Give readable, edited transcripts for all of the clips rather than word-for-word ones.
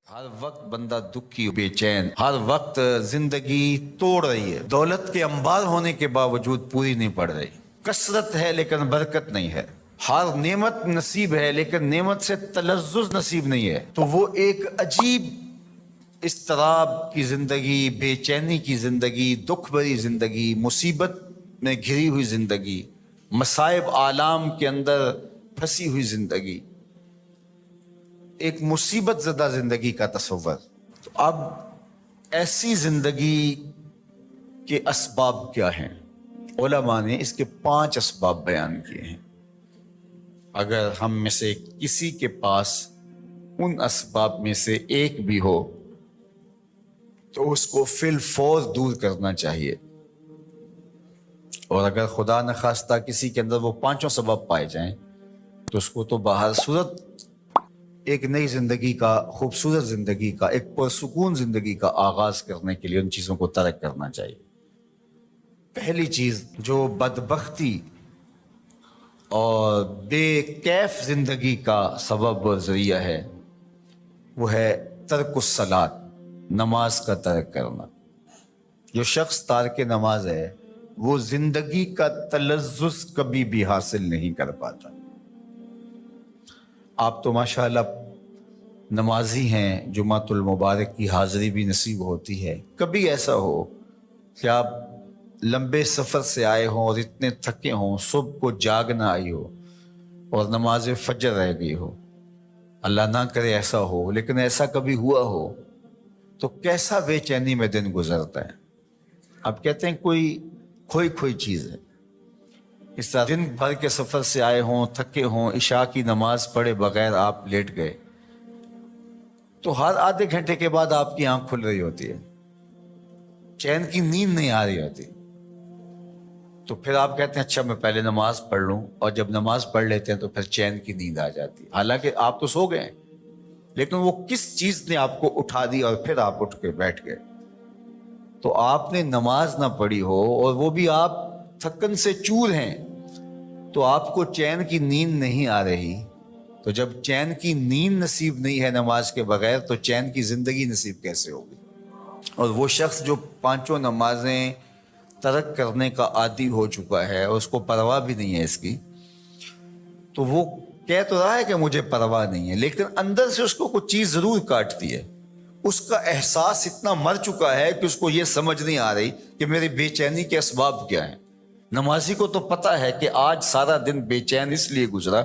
ہر وقت بندہ دکھی بے چین، ہر وقت زندگی توڑ رہی ہے، دولت کے انبار ہونے کے باوجود پوری نہیں پڑ رہی، کثرت ہے لیکن برکت نہیں ہے، ہر نعمت نصیب ہے لیکن نعمت سے تلذذ نصیب نہیں ہے، تو وہ ایک عجیب اضطراب کی زندگی، بے چینی کی زندگی، دکھ بھری زندگی، مصیبت میں گھری ہوئی زندگی، مصائب آلام کے اندر پھنسی ہوئی زندگی، ایک مصیبت زدہ زندگی کا تصور۔ تو اب ایسی زندگی کے اسباب کیا ہیں؟ علماء نے اس کے 5 اسباب بیان کیے ہیں۔ اگر ہم میں سے کسی کے پاس ان اسباب میں سے ایک بھی ہو تو اس کو فی الفور دور کرنا چاہیے، اور اگر خدا نخواستہ کسی کے اندر وہ 5 سبب پائے جائیں تو اس کو تو باہر صورت ایک نئی زندگی کا، خوبصورت زندگی کا، ایک پرسکون زندگی کا آغاز کرنے کے لیے ان چیزوں کو ترک کرنا چاہیے۔ پہلی چیز جو بدبختی اور بے کیف زندگی کا سبب و ذریعہ ہے وہ ہے ترک الصلاۃ، نماز کا ترک کرنا۔ جو شخص تارک نماز ہے وہ زندگی کا تلذذ کبھی بھی حاصل نہیں کر پاتا۔ آپ تو ماشاءاللہ نمازی ہیں، جمعۃ المبارک کی حاضری بھی نصیب ہوتی ہے، کبھی ایسا ہو کہ آپ لمبے سفر سے آئے ہوں اور اتنے تھکے ہوں، صبح کو جاگ نہ آئی ہو اور نماز فجر رہ گئی ہو، اللہ نہ کرے ایسا ہو، لیکن ایسا کبھی ہوا ہو تو کیسا بے چینی میں دن گزرتا ہے۔ آپ کہتے ہیں کوئی کھوئی چیز ہے۔ اس طرح دن بھر کے سفر سے آئے ہوں، تھکے ہوں، عشاء کی نماز پڑھے بغیر آپ لیٹ گئے تو ہر آدھے گھنٹے کے بعد آپ کی آنکھ کھل رہی ہوتی ہے، چین کی نیند نہیں آ رہی ہوتی، تو پھر آپ کہتے ہیں اچھا میں پہلے نماز پڑھ لوں، اور جب نماز پڑھ لیتے ہیں تو پھر چین کی نیند آ جاتی ہے، حالانکہ آپ تو سو گئے لیکن وہ کس چیز نے آپ کو اٹھا دی اور پھر آپ اٹھ کے بیٹھ گئے۔ تو آپ نے نماز نہ پڑھی ہو اور وہ بھی آپ تھکن سے چور ہیں تو آپ کو چین کی نیند نہیں آ رہی، تو جب چین کی نیند نصیب نہیں ہے نماز کے بغیر تو چین کی زندگی نصیب کیسے ہوگی؟ اور وہ شخص جو 5 نمازیں ترک کرنے کا عادی ہو چکا ہے اور اس کو پرواہ بھی نہیں ہے اس کی، تو وہ کہہ تو رہا ہے کہ مجھے پرواہ نہیں ہے، لیکن اندر سے اس کو کچھ چیز ضرور کاٹتی ہے، اس کا احساس اتنا مر چکا ہے کہ اس کو یہ سمجھ نہیں آ رہی کہ میری بے چینی کے اسباب کیا ہیں۔ نمازی کو تو پتا ہے کہ آج سارا دن بے چین اس لیے گزرا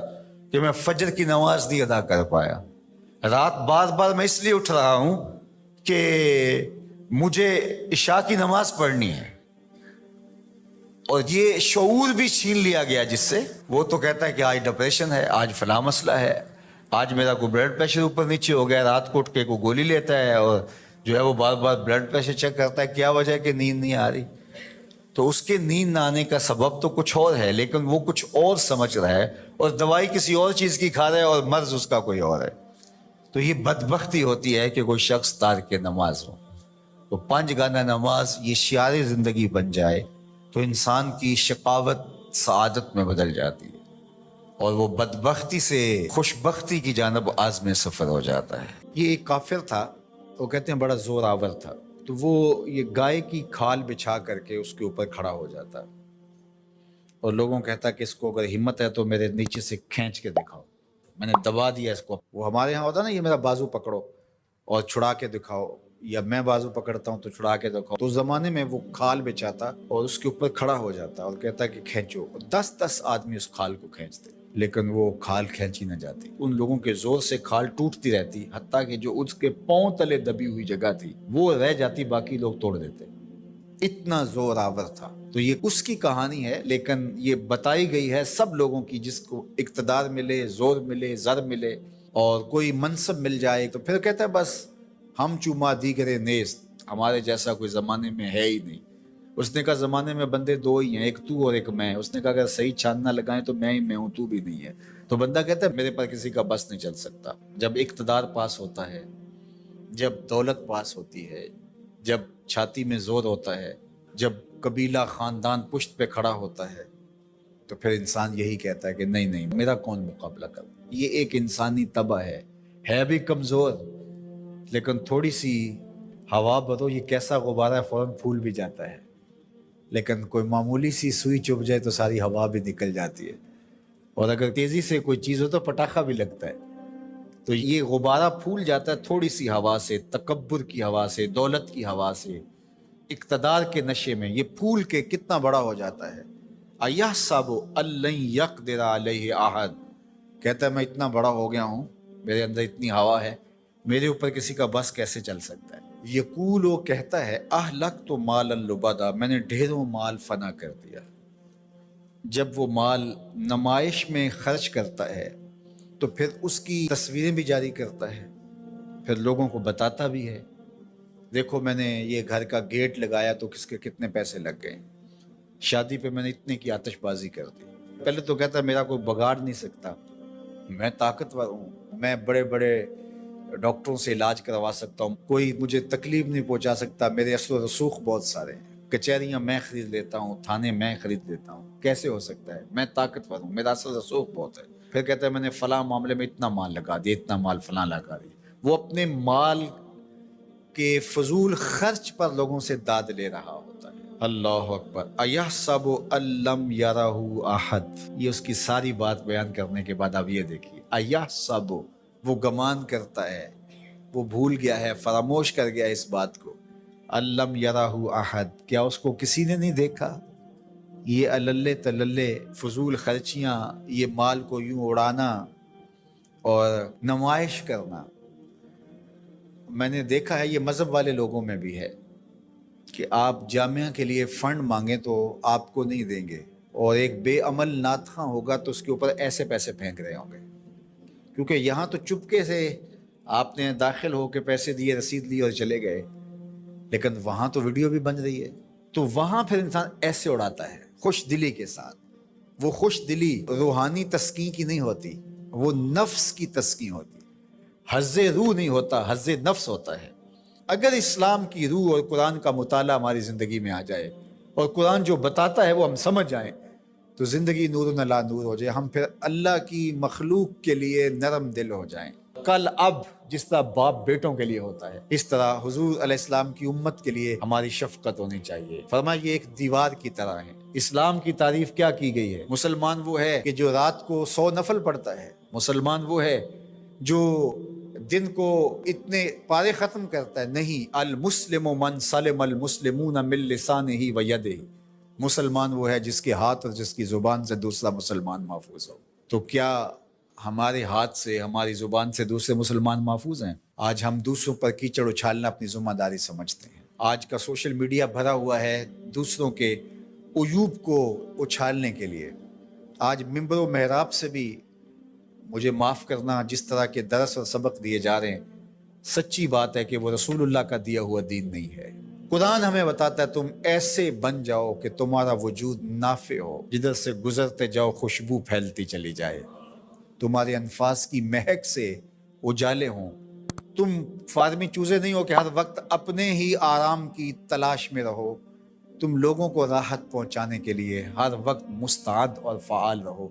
کہ میں فجر کی نماز نہیں ادا کر پایا، رات بار بار میں اس لیے اٹھ رہا ہوں کہ مجھے عشاء کی نماز پڑھنی ہے، اور یہ شعور بھی چھین لیا گیا جس سے وہ تو کہتا ہے کہ آج ڈپریشن ہے، آج فلاں مسئلہ ہے، آج میرا کوئی بلڈ پریشر اوپر نیچے ہو گیا، رات کو اٹھ کے کوئی گولی لیتا ہے اور جو ہے وہ بار بار بلڈ پریشر چیک کرتا ہے، کیا وجہ ہے کہ نیند نہیں آ رہی؟ تو اس کے نیند نہ آنے کا سبب تو کچھ اور ہے، لیکن وہ کچھ اور سمجھ رہا ہے اور دوائی کسی اور چیز کی کھا رہا ہے اور مرض اس کا کوئی اور ہے۔ تو یہ بدبختی ہوتی ہے کہ کوئی شخص تارک نماز ہو، تو 5 گانا نماز یہ شعار زندگی بن جائے تو انسان کی شقاوت سعادت میں بدل جاتی ہے اور وہ بدبختی سے خوشبختی کی جانب عازم سفر ہو جاتا ہے۔ یہ ایک کافر تھا، وہ کہتے ہیں بڑا زور آور تھا، تو وہ یہ گائے کی کھال بچھا کر کے اس کے اوپر کھڑا ہو جاتا اور لوگوں کہتا کہ اس کو اگر ہمت ہے تو میرے نیچے سے کھینچ کے دکھاؤ، میں نے دبا دیا اس کو۔ وہ ہمارے ہاں ہوتا نا، یہ میرا بازو پکڑو اور چھڑا کے دکھاؤ، یا میں بازو پکڑتا ہوں تو چھڑا کے دکھاؤ۔ تو اس زمانے میں وہ کھال بچھاتا اور اس کے اوپر کھڑا ہو جاتا اور کہتا کہ کھینچو، 10 آدمی اس کھال کو کھینچتے لیکن وہ کھال کھینچی نہ جاتی، ان لوگوں کے زور سے کھال ٹوٹتی رہتی، حتیٰ کہ جو اس کے پاؤں تلے دبی ہوئی جگہ تھی وہ رہ جاتی، باقی لوگ توڑ دیتے، اتنا زور آور تھا۔ تو یہ اس کی کہانی ہے، لیکن یہ بتائی گئی ہے سب لوگوں کی، جس کو اقتدار ملے، زور ملے، زر ملے اور کوئی منصب مل جائے تو پھر کہتا ہے بس ہم چوما دیگرے نیست، ہمارے جیسا کوئی زمانے میں ہے ہی نہیں۔ اس نے کہا زمانے میں بندے 2 ہی ہیں، ایک تو اور ایک میں۔ اس نے کہا اگر صحیح چھان نہ لگائیں تو میں ہی میں ہوں، تو بھی نہیں ہے۔ تو بندہ کہتا ہے میرے پر کسی کا بس نہیں چل سکتا۔ جب اقتدار پاس ہوتا ہے، جب دولت پاس ہوتی ہے، جب چھاتی میں زور ہوتا ہے، جب قبیلہ خاندان پشت پہ کھڑا ہوتا ہے، تو پھر انسان یہی کہتا ہے کہ نہیں میرا کون مقابلہ کر۔ یہ ایک انسانی طبع ہے بھی کمزور لیکن تھوڑی سی ہوا بدو، یہ کیسا غبارہ ہے، فوراً پھول بھی جاتا ہے. لیکن کوئی معمولی سی سوئی چبھ جائے تو ساری ہوا بھی نکل جاتی ہے. اور اگر تیزی سے کوئی چیز ہو تو پٹاخہ بھی لگتا ہے. تو یہ غبارہ پھول جاتا ہے تھوڑی سی ہوا سے، تکبر کی ہوا سے، دولت کی ہوا سے، اقتدار کے نشے میں یہ پھول کے کتنا بڑا ہو جاتا ہے. اَيَحْسَبُ أَن لَّن يَقْدِرَ عَلَيْهِ أَحَدٌ، کہتا ہے میں اتنا بڑا ہو گیا ہوں، میرے اندر اتنی ہوا ہے، میرے اوپر کسی کا بس کیسے چل سکتا ہے. یقول، وہ کہتا ہے، اہلکت مالا لبدا، میں نے ڈھیروں مال فنا کر دیا. جب وہ مال نمائش میں خرچ کرتا ہے تو پھر اس کی تصویریں بھی جاری کرتا ہے، پھر لوگوں کو بتاتا بھی ہے، دیکھو میں نے یہ گھر کا گیٹ لگایا تو کس کے کتنے پیسے لگ گئے، شادی پہ میں نے اتنے کی آتش بازی کر دی. پہلے تو کہتا ہے میرا کوئی بگاڑ نہیں سکتا، میں طاقتور ہوں، میں بڑے بڑے ڈاکٹروں سے علاج کروا سکتا ہوں، کوئی مجھے تکلیف نہیں پہنچا سکتا، میرے اثر و رسوخ بہت سارے ہیں، کچہریاں میں خرید لیتا ہوں، تھانے میں خرید لیتا ہوں. کیسے ہو سکتا ہے، میں طاقتور ہوں، میرا اثر و رسوخ بہت ہے. پھر کہتا ہے میں نے فلاں معاملے میں اتنا مال لگا دیا، اتنا مال فلاں لگا دیا. وہ اپنے مال کے فضول خرچ پر لوگوں سے داد لے رہا ہوتا ہے. اللہ اکبر. ایحسب ان لم یرہ احد، یہ اس کی ساری بات بیان کرنے کے بعد اب یہ دیکھیے، ایحسب، وہ گمان کرتا ہے، وہ بھول گیا ہے، فراموش کر گیا اس بات کو. ان لم یرہ احد، کیا اس کو کسی نے نہیں دیکھا؟ یہ اللے تللے فضول خرچیاں، یہ مال کو یوں اڑانا اور نمائش کرنا، میں نے دیکھا ہے یہ مذہب والے لوگوں میں بھی ہے کہ آپ جامعہ کے لیے فنڈ مانگیں تو آپ کو نہیں دیں گے، اور ایک بے عمل ناتخواں ہوگا تو اس کے اوپر ایسے پیسے پھینک رہے ہوں گے. کیونکہ یہاں تو چپکے سے آپ نے داخل ہو کے پیسے دیے، رسید لی اور چلے گئے، لیکن وہاں تو ویڈیو بھی بن رہی ہے. تو وہاں پھر انسان ایسے اڑاتا ہے خوش دلی کے ساتھ. وہ خوش دلی روحانی تسکین کی نہیں ہوتی، وہ نفس کی تسکین ہوتی. حظ روح نہیں ہوتا، حظ نفس ہوتا ہے. اگر اسلام کی روح اور قرآن کا مطالعہ ہماری زندگی میں آ جائے اور قرآن جو بتاتا ہے وہ ہم سمجھ جائیں تو زندگی نور علی نور ہو جائے، ہم پھر اللہ کی مخلوق کے لیے نرم دل ہو جائیں. کل اب جس طرح باپ بیٹوں کے لیے ہوتا ہے، اس طرح حضور علیہ السلام کی امت کے لیے ہماری شفقت ہونی چاہیے. فرمایا یہ ایک دیوار کی طرح ہے. اسلام کی تعریف کیا کی گئی ہے؟ مسلمان وہ ہے کہ جو رات کو 100 نفل پڑھتا ہے، مسلمان وہ ہے جو دن کو اتنے پارے ختم کرتا ہے. نہیں، المسلم من سلم المسلمون من لسانہ و یدہ، مسلمان وہ ہے جس کے ہاتھ اور جس کی زبان سے دوسرا مسلمان محفوظ ہو. تو کیا ہمارے ہاتھ سے، ہماری زبان سے دوسرے مسلمان محفوظ ہیں؟ آج ہم دوسروں پر کیچڑ اچھالنا اپنی ذمہ داری سمجھتے ہیں. آج کا سوشل میڈیا بھرا ہوا ہے دوسروں کے عیوب کو اچھالنے کے لیے. آج ممبر و محراب سے بھی مجھے معاف کرنا، جس طرح کے درس اور سبق دیے جا رہے ہیں، سچی بات ہے کہ وہ رسول اللہ کا دیا ہوا دین نہیں ہے. قرآن ہمیں بتاتا ہے تم ایسے بن جاؤ کہ تمہارا وجود نافع ہو، جدھر سے گزرتے جاؤ خوشبو پھیلتی چلی جائے، تمہارے انفاس کی مہک سے اجالے ہوں. تم فارمی چوزے نہیں ہو کہ ہر وقت اپنے ہی آرام کی تلاش میں رہو، تم لوگوں کو راحت پہنچانے کے لیے ہر وقت مستعد اور فعال رہو.